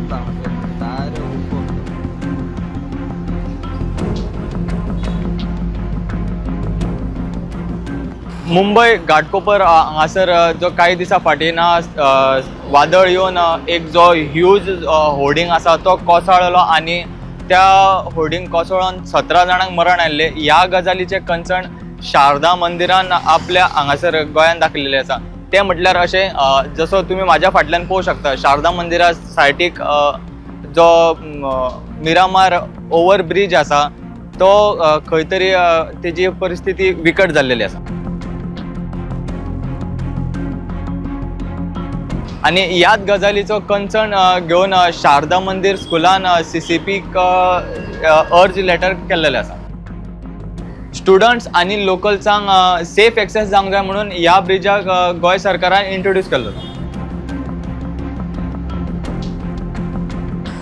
वयतला direct Mumbai Ghatkopar हांगासर जो काही दिसा फाटीं वादळ येवन एक जो ह्यूज होर्डिंग आसा तो कोसळ्ळो आनी त्या होर्डिंग कोसळून 17 जाणांक मरण आयिल्लें। ह्या गजालीचे कन्सर्न शारदा मंदिरान आपल्या हांगासर गोंयान दाखयलेले आसा। ते म्हटल्यार अशें जसो तुमी म्हाज्या फाटल्यान पळोवंक शकता, शारदा मंदिरा सायटीक जो मिरामार ओवर ब्रिज आसा तो खंय तरी तेजी परिस्थिती विकट जाल्लेली आसा। आणि ह्याच गजालीचो कन्सर्न घेवन शारदा मंदिर स्कुलान CCPक अर्ज लेटर केल्लेलें आसा। स्टुडंट्स आनी लोकल्सांक सेफ एक्सेस जावंक जाय म्हणून ह्या ब्रिजाक गोंय सरकारान इंट्रोड्यूस केल्लो।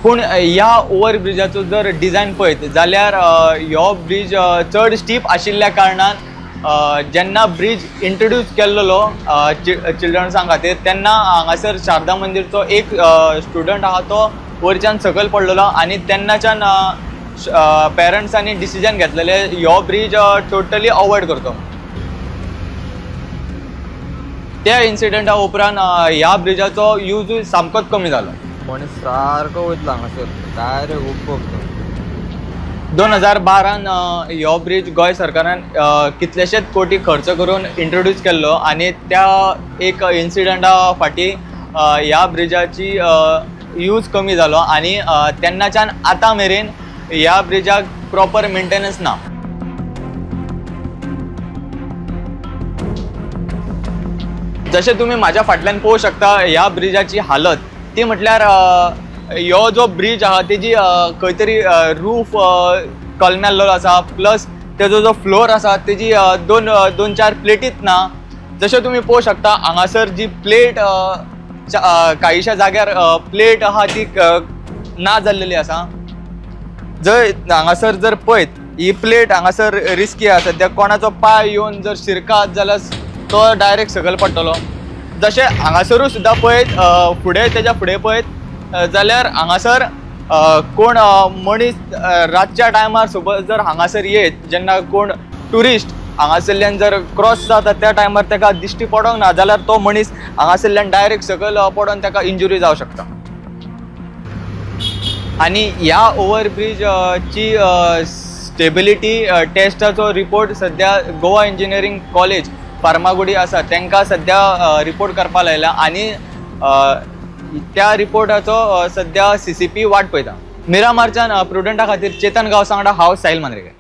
पूण ह्या ओवर ब्रिजाचो जर डिझायन पळयत जाल्यार ह्यो ब्रिज चड स्टीप आशिल्ल्या कारणान जेन्ना ब्रिज इंट्रोड्यूस केल्लो चिल्ड्रन्सां खातीर तेन्ना हांगासर शारदा मंदिरचो एक स्टुडंट आहा तो वयरच्यान सकयल पडलेलो आनी तेन्नाच्यान पेरंट्सांनी डिसिजन घेतलेलें ह्यो ब्रिज टोटली अवॉयड करचो। त्या इन्सिडंटा उपरांत ह्या ब्रिजाचो यूज सामकोच कमी जालो। मनीस सारको वयतलो हांगासर डायरेक्ट उबको 2012 ह्यो ब्रिज गोंय सरकारान कितलेशेच कोटी खर्च करून इंट्रोड्यूस केल्लो आनी त्या एक इन्सिडंटा फाटीं ह्या ब्रिजाची यूज कमी जालो आनी तेन्नाच्यान आतां मेरेन ह्या ब्रिजाक प्रॉपर मेंटेनन्स ना। जशें तुमी म्हाज्या फाटल्यान पळोवंक शकता ह्या ब्रिजाची हालत ती म्हटल्यार ह्यो जो ब्रिज आहा तेजी खंय तरी रूफ कलमेल्लो आसा, प्लस तेजो जो फ्लोर आसा तेजी दोन चार प्लेटीच ना। जशें तुमी पळोवंक शकता हांगासर जी प्लेट काहीशा जाग्यार प्लेट आहा ती ना जाल्लेली आसा। जर हांगासर जर पळयत ही प्लेट हांगासर रिस्की आसा, त्या कोणाचो पाय येवन जर शिरकात जाल्यार तो डायरेक्ट सकयल पडटलो। जशें हांगासरूय सुद्दां पळयत फुडें तेज्या फुडें पळयत जाल्यार हांगासर कोण मनीस रातच्या टायमार सपोज जर हांगासर येत जेन्ना कोण ट्युरिस्ट हांगासरल्यान जर क्रॉस जाता त्या टायमार ताका दिश्टी पडोंक ना जाल्यार तो मनीस हांगासरल्यान डायरेक्ट सकयल पडोन ताका इंजुरी जावंक शकता। आनी ह्या ओवर ब्रिजची स्टेबिलिटी टेस्टाचो रिपोर्ट सद्या गोवा इंजिनियरींग कॉलेज फार्मागुडी आसा तांकां सद्या रिपोर्ट करपाक लायला आनी त्या रिपोर्टाचो सद्या CCP वाट पळयता। मिरामारच्यान प्रुडंटा खातीर चेतन गांवस वांगडा हांव साहिल मांद्रेकर।